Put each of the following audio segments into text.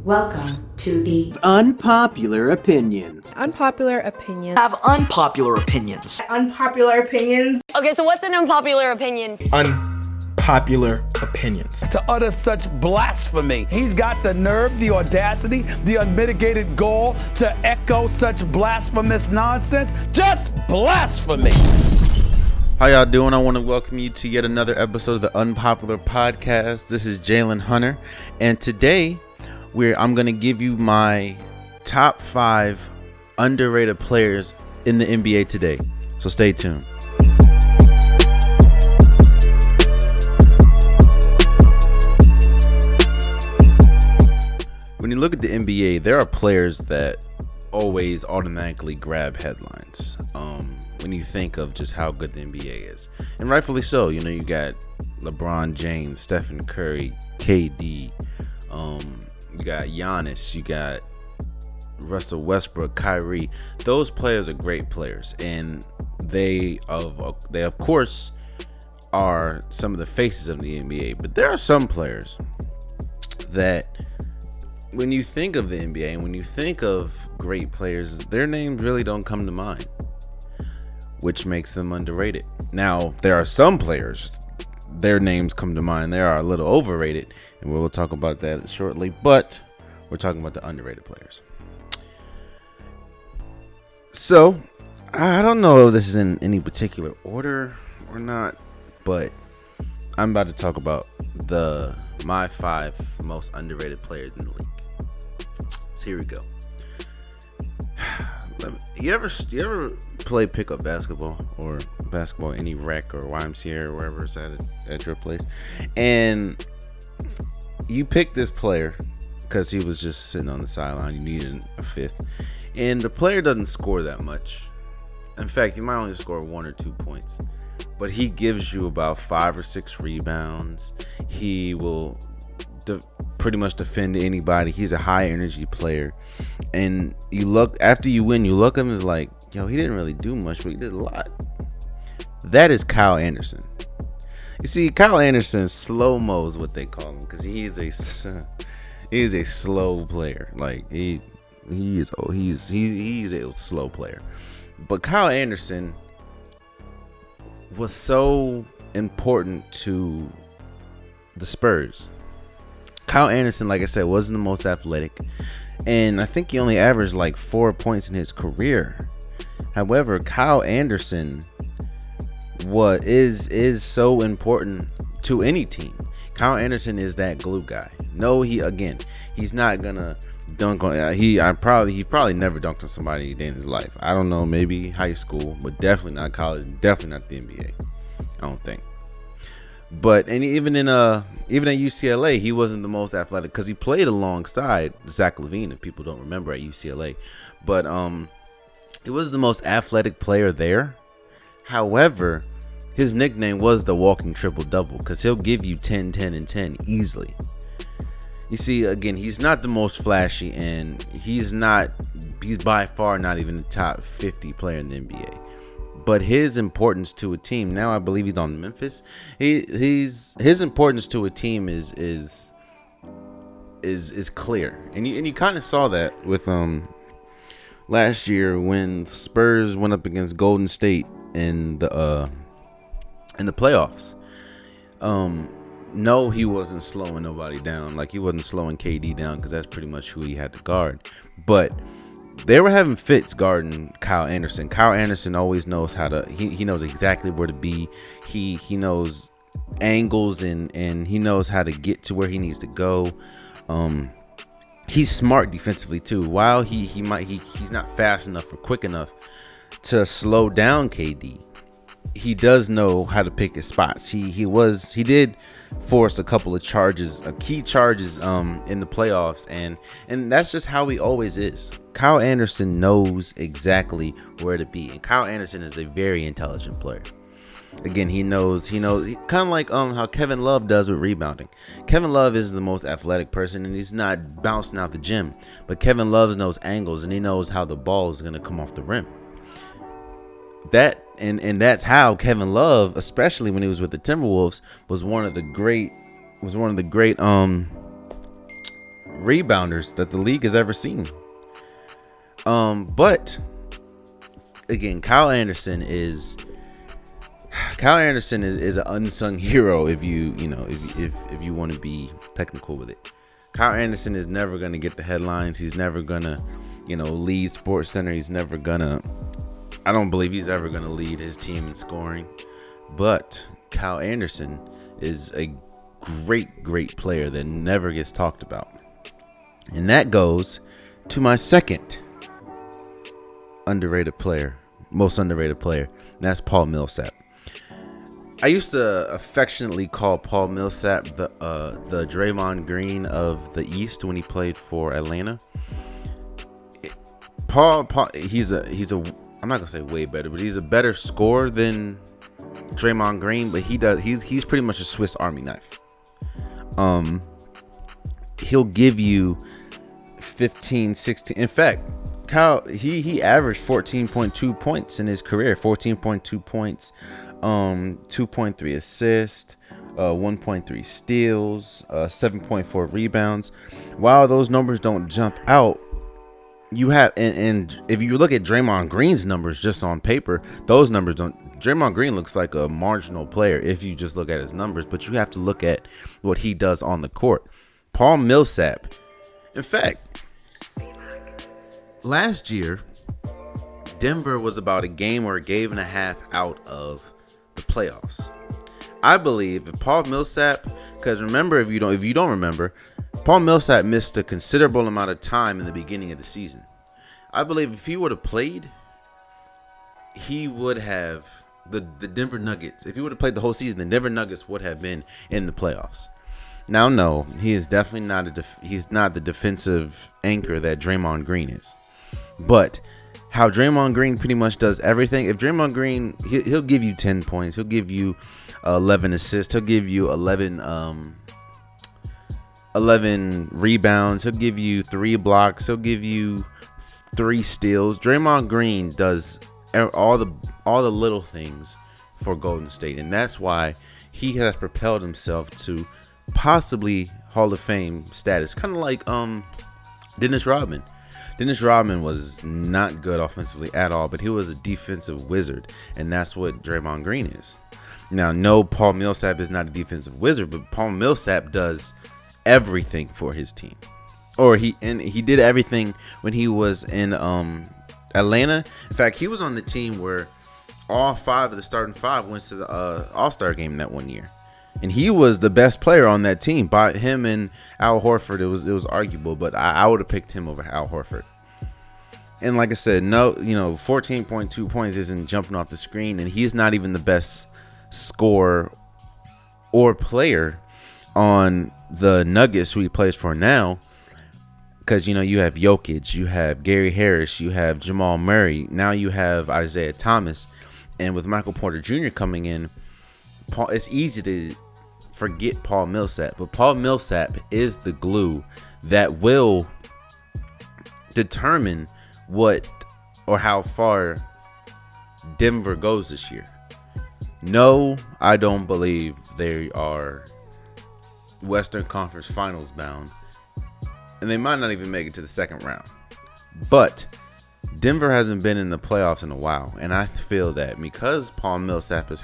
Welcome to the Unpopular Opinions. Unpopular opinions. Have unpopular opinions. Unpopular opinions. Okay, so what's an unpopular opinion? Unpopular opinions. To utter such blasphemy. He's got the nerve, the audacity, the unmitigated gall to echo such blasphemous nonsense. Just blasphemy. How y'all doing? I want to welcome you to yet another episode of the Unpopular Podcast. This is Jalen Hunter, and today I'm going to give you my top 5 underrated players in the NBA today. So stay tuned. When you look at the NBA, there are players that always automatically grab headlines. When you think of just how good the NBA is, and rightfully so. You know, you got LeBron James, Stephen Curry, KD, you got Giannis, you got Russell Westbrook, Kyrie. Those players are great players, and they of course are some of the faces of the NBA. But there are some players that, when you think of the NBA and when you think of great players, their names really don't come to mind, which makes them underrated. Now, there are some players, their names come to mind. They are a little overrated, and we'll talk about that shortly, but we're talking about the underrated players. So, I don't know if this is in any particular order or not, but I'm about to talk about my 5 most underrated players in the league. So here we go. You ever play pickup basketball or basketball, any rec or YMCA or wherever it's at your place, and you pick this player because he was just sitting on the sideline, you needed a fifth, and the player doesn't score that much. In fact, you might only score 1 or 2 points, but he gives you about 5 or 6 rebounds. He will pretty much defend anybody. He's a high energy player, and after you win, you look at him as like, yo, he didn't really do much, but he did a lot. That is Kyle Anderson. You see, Kyle Anderson, slow-mo is what they call him, because he is a slow player. Like he's a slow player. But Kyle Anderson was so important to the Spurs. Kyle Anderson, like I said, wasn't the most athletic, and I think he only averaged like 4 points in his career. However, Kyle Anderson is so important to any team. Kyle Anderson is that glue guy. No, he's not gonna dunk on. He probably never dunked on somebody a day in his life. I don't know, maybe high school, but definitely not college. Definitely not the NBA. I don't think. But even at UCLA, he wasn't the most athletic because he played alongside Zach LaVine, if people don't remember, at UCLA. But he was the most athletic player there. However, his nickname was the walking triple-double because he'll give you 10, 10, and 10 easily. You see, again, he's not the most flashy, and he's by far not even the top 50 player in the NBA. But his importance to a team, now I believe he's on Memphis. His importance to a team is clear, and you kind of saw that with last year when Spurs went up against Golden State in the playoffs. No, he wasn't slowing nobody down. Like, he wasn't slowing KD down because that's pretty much who he had to guard. But they were having fits guarding Kyle Anderson. Kyle Anderson always knows how to. He knows exactly where to be. He knows angles and he knows how to get to where he needs to go. He's smart defensively too. While he's not fast enough or quick enough to slow down KD, he does know how to pick his spots. He did force a couple of key charges in the playoffs, and that's just how he always is. Kyle Anderson knows exactly where to be, and Kyle Anderson is a very intelligent player. Again, he knows kind of like how Kevin Love does with rebounding. Kevin Love is the most athletic person, and he's not bouncing out the gym, but Kevin Love knows angles, and he knows how the ball is going to come off the rim. And that's how Kevin Love, especially when he was with the Timberwolves, was one of the great rebounders that the league has ever seen. But again, Kyle Anderson is an unsung hero if you want to be technical with it. Kyle Anderson is never going to get the headlines. He's never going to, lead Sports Center. I don't believe he's ever going to lead his team in scoring. But Kyle Anderson is a great player that never gets talked about. And that goes to my second most underrated player. And that's Paul Millsap. I used to affectionately call Paul Millsap the Draymond Green of the East when he played for Atlanta. Paul he's a I'm not gonna say way better, but he's a better scorer than Draymond Green. But he's pretty much a Swiss Army knife. He'll give you 15, 16. In fact, Kyle he averaged 14.2 points in his career. 14.2 points. 2.3 assists, 1.3 steals, 7.4 rebounds. While those numbers don't jump out, you have and if you look at Draymond Green's numbers just on paper, those numbers don't. Draymond Green looks like a marginal player if you just look at his numbers, but you have to look at what he does on the court. Paul Millsap, in fact, last year Denver was about a game or a game and a half out of the playoffs. I believe if Paul Millsap, because remember, if you don't remember, Paul Millsap missed a considerable amount of time in the beginning of the season. I believe if he would have played, he would have the Denver Nuggets. If he would have played the whole season, the Denver Nuggets would have been in the playoffs. Now, no, he is definitely not he's not the defensive anchor that Draymond Green is, but how Draymond Green pretty much does everything. If Draymond Green, he'll give you 10 points. He'll give you 11 assists. He'll give you 11 rebounds. He'll give you 3 blocks. He'll give you 3 steals. Draymond Green does all the little things for Golden State, and that's why he has propelled himself to possibly Hall of Fame status. Kind of like Dennis Rodman. Dennis Rodman was not good offensively at all, but he was a defensive wizard, and that's what Draymond Green is. Now, no, Paul Millsap is not a defensive wizard, but Paul Millsap does everything for his team. Or he did everything when he was in Atlanta. In fact, he was on the team where all 5 of the starting 5 went to the All-Star game that one year. And he was the best player on that team. By him and Al Horford, it was arguable, but I would have picked him over Al Horford. And like I said, 14.2 points isn't jumping off the screen, and he's not even the best scorer or player on the Nuggets, who he plays for now. Because you have Jokic, you have Gary Harris, you have Jamal Murray, now you have Isaiah Thomas, and with Michael Porter Jr. coming in, it's easy to forget Paul Millsap, but Paul Millsap is the glue that will determine what or how far Denver goes this year. No, I don't believe they are Western Conference Finals bound, and they might not even make it to the second round. But Denver hasn't been in the playoffs in a while, and I feel that because Paul Millsap is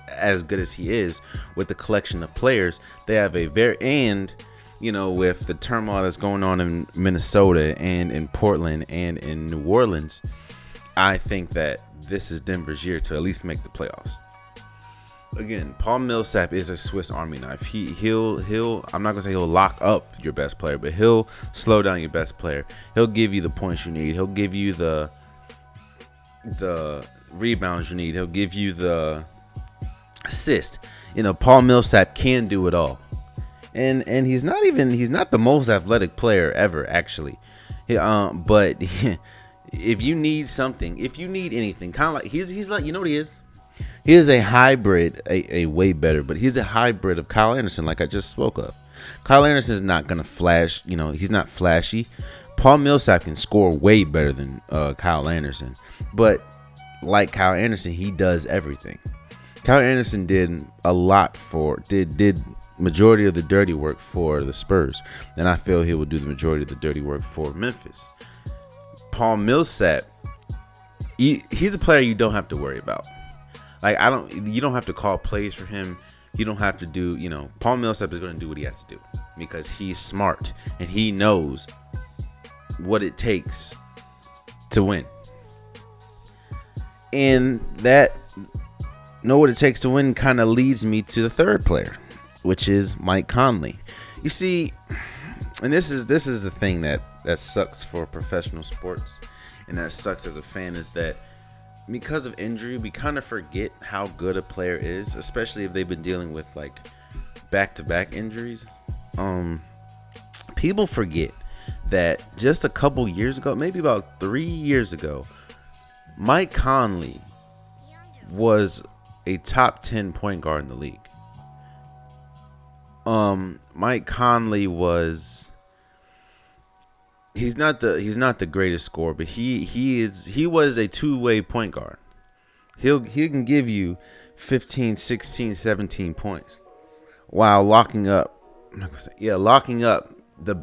as good as he is with the collection of players, they have a with the turmoil that's going on in Minnesota and in Portland and in New Orleans, I think that this is Denver's year to at least make the playoffs. Again, Paul Millsap is a Swiss Army knife. He'll I'm not gonna say he'll lock up your best player, but he'll slow down your best player. He'll give you the points you need. He'll give you the rebounds you need. He'll give you the assist. Paul Millsap can do it all. And he's not the most athletic player ever, actually. But if you need something, if you need anything, kind of like he's like, what he is? He is a hybrid, a way better, but he's a hybrid of Kyle Anderson, like I just spoke of. Kyle Anderson is not going to flash, he's not flashy. Paul Millsap can score way better than Kyle Anderson. But like Kyle Anderson, he does everything. Kyle Anderson did a lot did majority of the dirty work for the Spurs, then I feel he will do the majority of the dirty work for Memphis. Paul Millsap, he's a player you don't have to worry about. Like, you don't have to call plays for him. You don't have to do, Paul Millsap is going to do what he has to do because he's smart and he knows what it takes to win. And that know what it takes to win kind of leads me to the third player, which is Mike Conley. You see, and this is the thing that sucks for professional sports, and that sucks as a fan, is that because of injury, we kind of forget how good a player is, especially if they've been dealing with like back-to-back injuries. People forget that just a couple years ago, maybe about 3 years ago, Mike Conley was a top 10 point guard in the league. Mike Conley he's not the greatest scorer, but he was a two-way point guard. He can give you 15, 16, 17 points while locking up the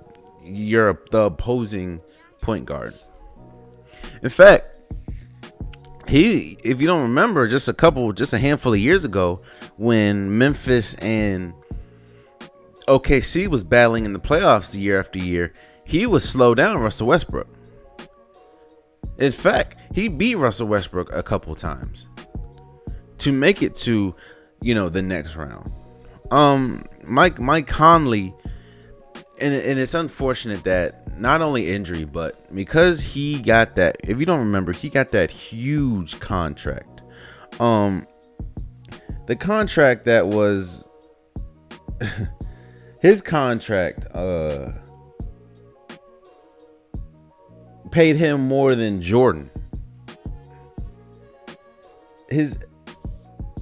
opposing point guard. In fact, if you don't remember, just a handful of years ago, when Memphis and OKC was battling in the playoffs year after year, he would slow down Russell Westbrook. In fact, he beat Russell Westbrook a couple times to make it to, the next round. Mike Conley, and it's unfortunate that not only injury, but because he got that, if you don't remember, he got that huge contract. The contract that was his contract paid him more than Jordan.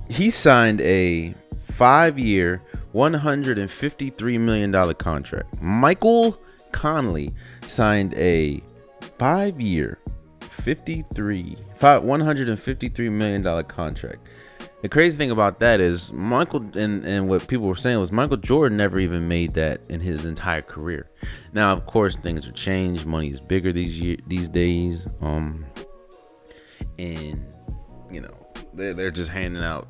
He signed a 5-year, $153 million contract. Michael Conley signed a 5-year, $153 million contract. The crazy thing about that is Michael, and what people were saying was Michael Jordan never even made that in his entire career. Now, of course, things have changed. Money is bigger these days. And they're just handing out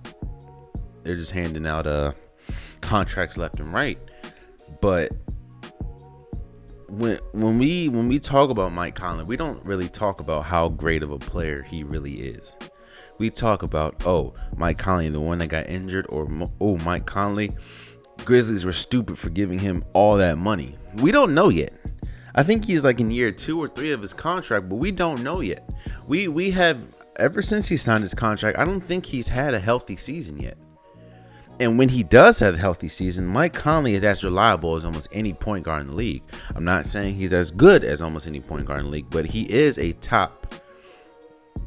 contracts left and right. But when we talk about Mike Conley, we don't really talk about how great of a player he really is. We talk about, Mike Conley, the one that got injured, or Mike Conley, Grizzlies were stupid for giving him all that money. We don't know yet. I think he's like in year 2 or 3 of his contract, but we don't know yet. We have, ever since he signed his contract, I don't think he's had a healthy season yet. And when he does have a healthy season, Mike Conley is as reliable as almost any point guard in the league. I'm not saying he's as good as almost any point guard in the league, but he is a top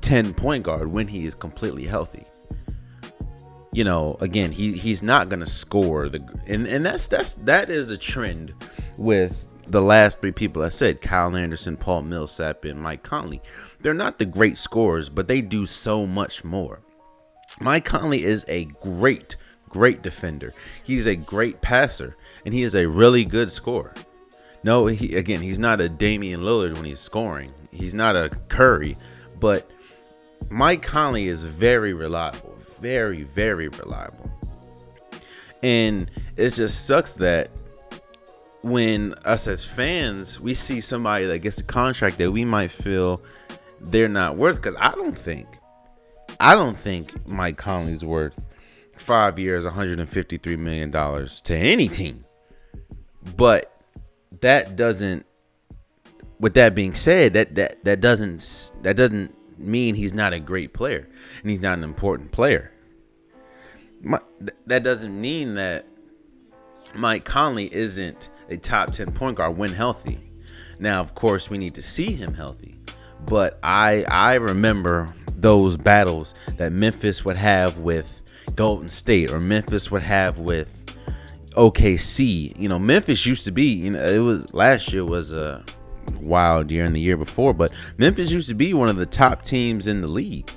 10 point guard when he is completely healthy. Again, he's not gonna score and that is a trend with the last 3 people I said: Kyle Anderson, Paul Millsap, and Mike Conley. They're not the great scorers, but they do so much more. Mike Conley is a great defender. He's a great passer, and he is a really good scorer. No, he's not a Damian Lillard when he's scoring. He's not a Curry, but Mike Conley is very reliable, very, very reliable. And it just sucks that when us as fans, we see somebody that gets a contract that we might feel they're not worth, because I don't think Mike Conley's worth 5 years, $153 million to any team. But that doesn't, with that being said, that doesn't mean he's not a great player and he's not an important player. That doesn't mean that Mike Conley isn't a top 10 point guard when healthy. Now, of course, we need to see him healthy, but I remember those battles that Memphis would have with Golden State, or Memphis would have with OKC. Memphis used to be, it was last year was a wild year and the year before, but Memphis used to be one of the top teams in the league.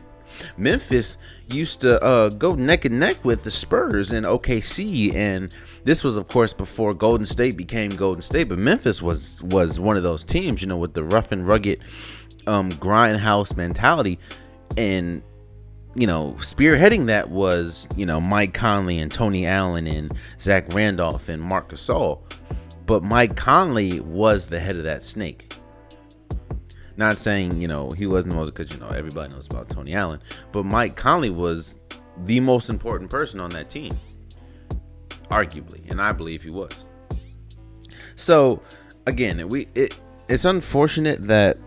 Memphis used to go neck and neck with the Spurs and OKC and this was, of course, before Golden State became Golden State, but Memphis was one of those teams, with the rough and rugged grindhouse mentality. And spearheading that was Mike Conley and Tony Allen and Zach Randolph and Marc Gasol. But Mike Conley was the head of that snake. Not saying he wasn't the most, because everybody knows about Tony Allen, but Mike Conley was the most important person on that team, arguably, and I believe he was. So again, it's unfortunate that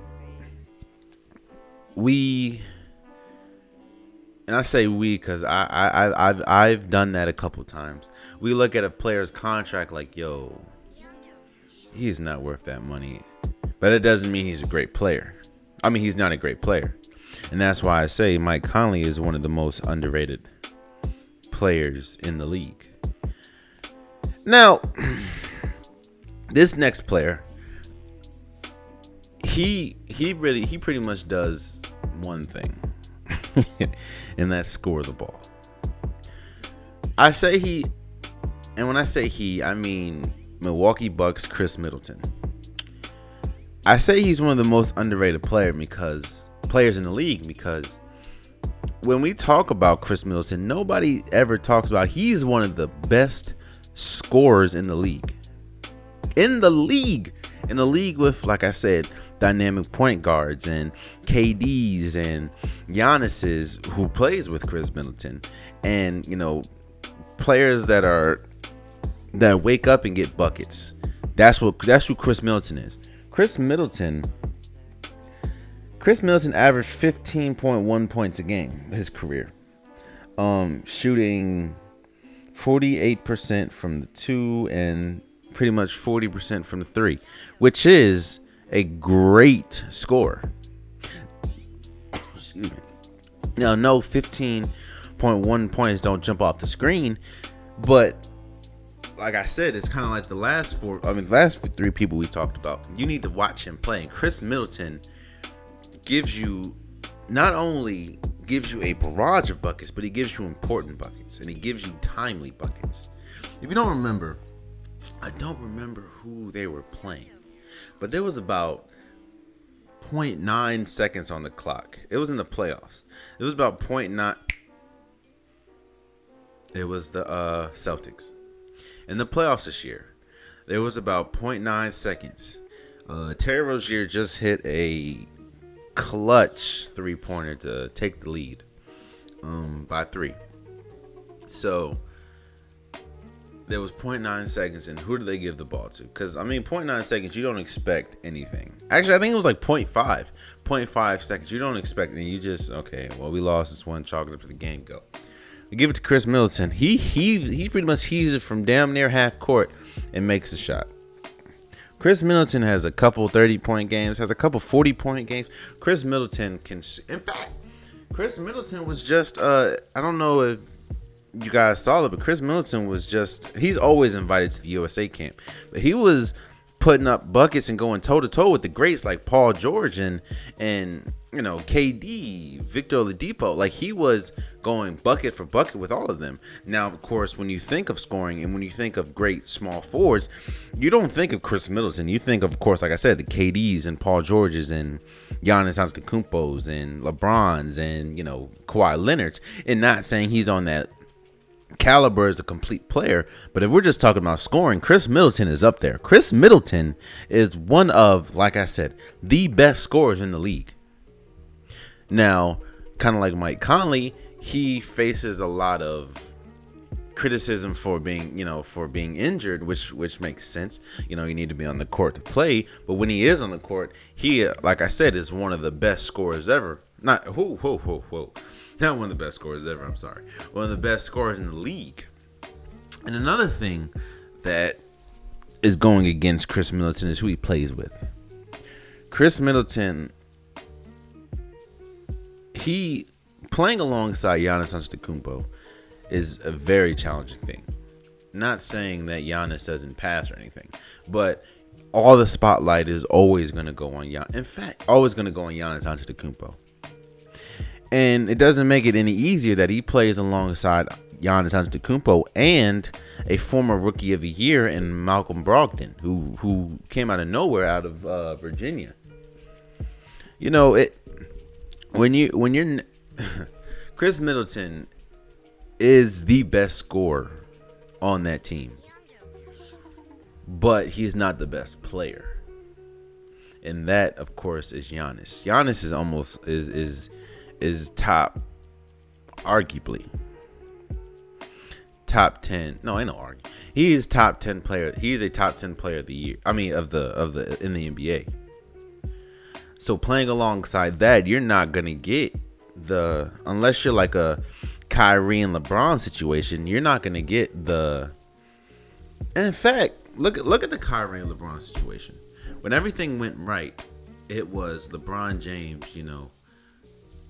and I say we because I've done that a couple times. We look at a player's contract like, yo, he's not worth that money, but it doesn't mean he's a great player. I mean, he's not a great player, and that's why I say Mike Conley is one of the most underrated players in the league. Now, this next player, he pretty much does one thing. And that's score the ball. I say he, and when I say he, I mean Milwaukee Bucks Chris Middleton. I say he's one of the most underrated players in the league, because when we talk about Chris Middleton, nobody ever talks about he's one of the best scorers in the league. In the league with, like I said, dynamic point guards and KDs and Giannis's, who plays with Chris Middleton, and players that wake up and get buckets. That's who Chris Middleton is. Chris Middleton averaged 15.1 points a game his career, shooting 48% from the 2 and pretty much 40% from the 3, which is a great score. Excuse me. Now, no 15.1 points don't jump off the screen, but like I said, it's kind of like the last 3 people we talked about. You need to watch him play. And Chris Middleton not only gives you a barrage of buckets, but he gives you important buckets, and he gives you timely buckets. If you don't remember, I don't remember who they were playing, but there was about 0.9 seconds on the clock. It was in the playoffs. It was about 0.9. It was the Celtics. In the playoffs this year, there was about 0.9 seconds. Terry Rozier just hit a clutch 3-pointer to take the lead by 3. So there was 0.9 seconds, and who did they give the ball to? Because, 0.9 seconds, you don't expect anything. Actually, I think it was like 0.5 seconds. You don't expect it. You just, okay, well, we lost this one, chalk it up to the game, go. We give it to Chris Middleton. He pretty much heaves it from damn near half court and makes a shot. Chris Middleton has a couple 30-point games, has a couple 40-point games. Chris Middleton can, in fact, Chris Middleton was just, I don't know if you guys saw it, but Chris Middleton was he's always invited to the USA camp, but he was putting up buckets and going toe-to-toe with the greats like Paul George and KD, Victor Oladipo. Like, he was going bucket for bucket with all of them. Now, of course, when you think of scoring and when you think of great small forwards, you don't think of Chris Middleton. You think of course, like I said, the KDs and Paul Georges and Giannis Antetokounmpos and LeBrons and Kawhi Leonard's, and not saying he's on that caliber as a complete player, but if we're just talking about scoring, Chris Middleton is up there. Chris Middleton is one of, like I said, the best scorers in the league. Now, kind of like Mike Conley, he faces a lot of criticism for being injured, which makes sense. You need to be on the court to play, but when he is on the court, he, like I said, is one of the best scorers ever. Not one of the best scorers ever, I'm sorry. One of the best scorers in the league. And another thing that is going against Chris Middleton is who he plays with. Chris Middleton, he playing alongside Giannis Antetokounmpo is a very challenging thing. Not saying that Giannis doesn't pass or anything, but all the spotlight is always going to go on Giannis. In fact, always going to go on Giannis Antetokounmpo. And it doesn't make it any easier that he plays alongside Giannis Antetokounmpo and a former Rookie of the Year in Malcolm Brogdon, who came out of nowhere out of Virginia. You know it when you're Chris Middleton is the best scorer on that team, but he's not the best player, and that of course is Giannis. Giannis is almost is top, arguably top 10. No, I know argue. He is top 10 player. He's a top 10 player of the year. I mean, of the in the NBA. So playing alongside that, you're not gonna get unless you're like a Kyrie and LeBron situation. You're not gonna get and in fact, look at the Kyrie and LeBron situation. When everything went right, it was LeBron James,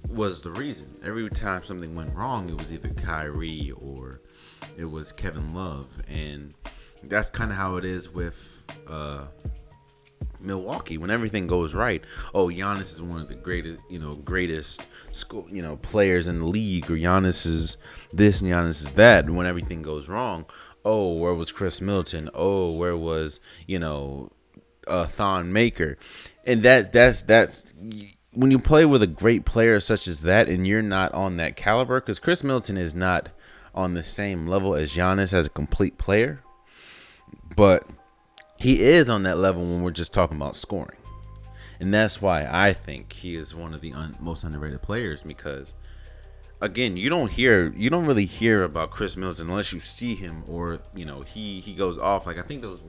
was the reason. Every time something went wrong, it was either Kyrie or it was Kevin Love, and that's kind of how it is with Milwaukee. When everything goes right, Giannis is one of the greatest players in the league, or Giannis is this and Giannis is that. And when everything goes wrong, where was Chris Middleton? Where was Thon Maker? And that's when you play with a great player such as that, and you're not on that caliber, because Chris Middleton is not on the same level as Giannis as a complete player, but he is on that level when we're just talking about scoring. And that's why I think he is one of the most underrated players, because again, you don't really hear about Chris Middleton unless you see him, or he goes off. Like I think there was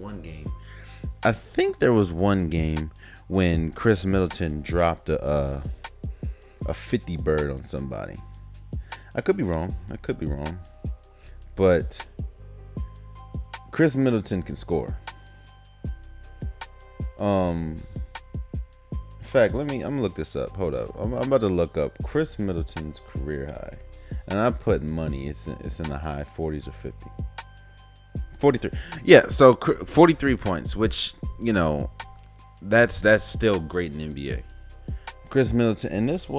one game when Chris Middleton dropped a 50 bird on somebody. I could be wrong, but Chris Middleton can score. In fact, I'm gonna look this up. Hold up, I'm about to look up Chris Middleton's career high, and I put money. It's in the high 40s or 50. 43. Yeah, so 43 points, which that's still great in the NBA. Chris Middleton, and this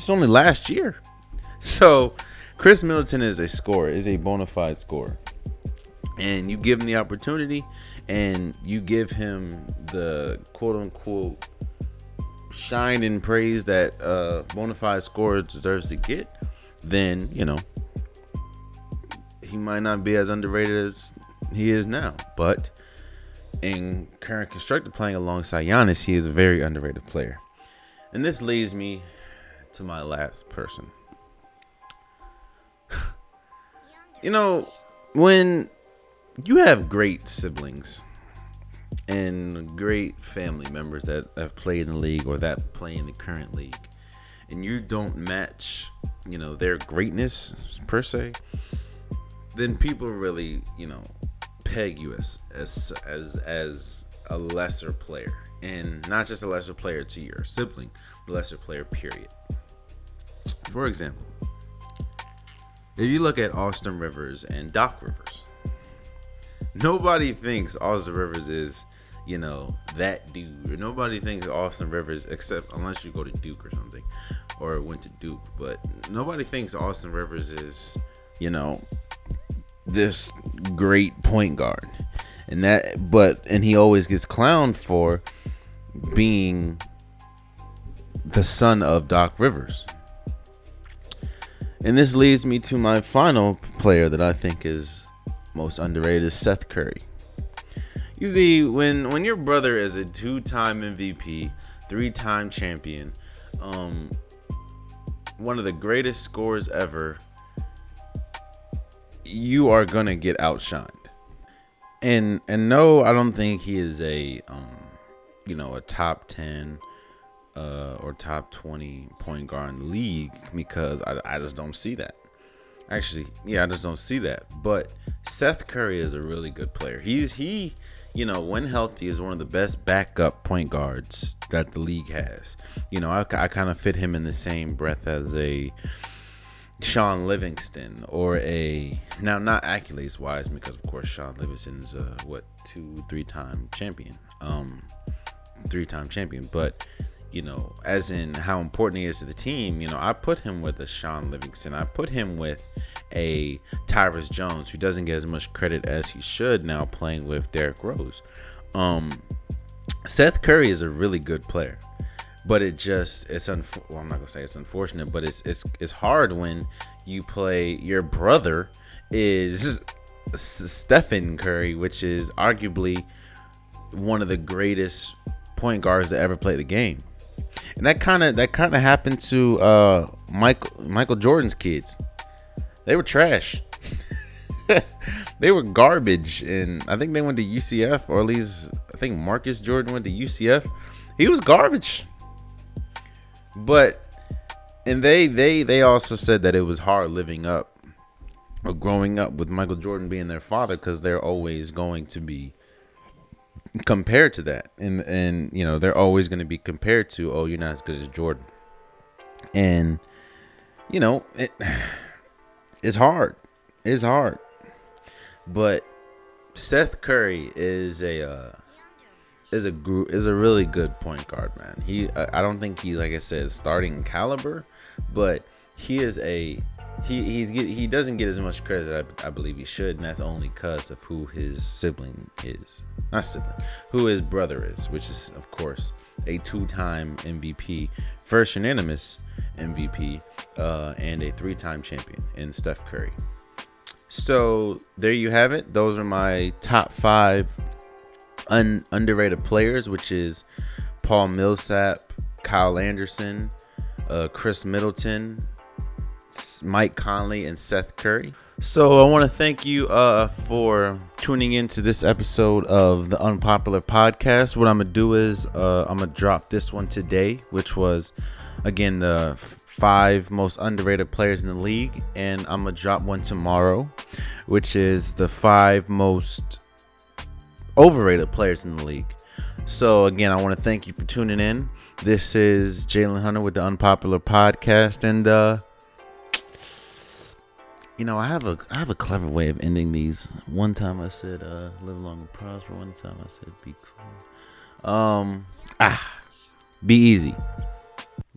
only last year. So Chris Middleton is a bona fide scorer, and you give him the opportunity, and you give him the quote unquote shine and praise that bona fide scorer deserves to get, then he might not be as underrated as he is now. But in current constructed playing alongside Giannis, he is a very underrated player. And this leads me to my last person. When you have great siblings and great family members that have played in the league or that play in the current league, and you don't match, their greatness per se, then people really, peg you as a lesser player, and not just a lesser player to your sibling, but a lesser player, period. For example, if you look at Austin Rivers and Doc Rivers, nobody thinks Austin Rivers is, that dude. Or nobody thinks Austin Rivers, except unless you go to Duke or something, or went to Duke. But nobody thinks Austin Rivers is, this great point guard. And he always gets clowned for being the son of Doc Rivers. And this leads me to my final player that I think is most underrated, is Seth Curry. You see, when your brother is a 2-time MVP, 3-time champion, one of the greatest scorers ever, you are gonna get outshined. And no, I don't think he is a top 10 or top 20 point guard in the league, because I just don't see that. Actually, I just don't see that. But Seth Curry is a really good player. He when healthy, is one of the best backup point guards that the league has. I kind of fit him in the same breath as a Sean Livingston, or now not accolades wise, because of course Sean Livingston is 2-3-time champion, 3-time champion, but as in how important he is to the team, I put him with a Sean Livingston. I put him with a Tyrus Jones, who doesn't get as much credit as he should now playing with Derrick Rose. Seth Curry is a really good player, but I'm not gonna say it's unfortunate, but it's hard when you play, your brother is Stephen Curry, which is arguably one of the greatest point guards to ever play the game. And that kind of happened to Michael Jordan's kids. They were trash. They were garbage, and I think they went to UCF, or at least I think Marcus Jordan went to UCF. He was garbage. And they also said that it was hard living up or growing up with Michael Jordan being their father, because they're always going to be compared to that, and you know, they're always going to be compared to, oh, you're not as good as Jordan. And you know, it's hard. But Seth Curry is a really good point guard, man. I don't think he, like I said, starting caliber, but he doesn't get as much credit as I believe he should, and that's only because of who his who his brother is, which is of course a 2-time MVP, first unanimous MVP, and a 3-time champion in Steph Curry. So there you have it. Those are my top 5 underrated players, which is Paul Millsap, Kyle Anderson, Chris Middleton, Mike Conley, and Seth Curry. So I want to thank you for tuning into this episode of the Unpopular Podcast. What I'm gonna do is I'm gonna drop this one today, which was again the 5 most underrated players in the league, and I'm gonna drop one tomorrow, which is the 5 most overrated players in the league. So again, I want to thank you for tuning in. This is Jalen Hunter with the Unpopular Podcast, and you know, I have a clever way of ending these. One time I said live long and prosper. One time I said be cool. Be easy.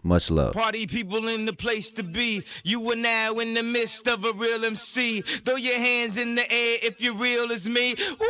Much love. Party people in the place to be. You are now in the midst of a real MC. Throw your hands in the air if you're real as me. Woo!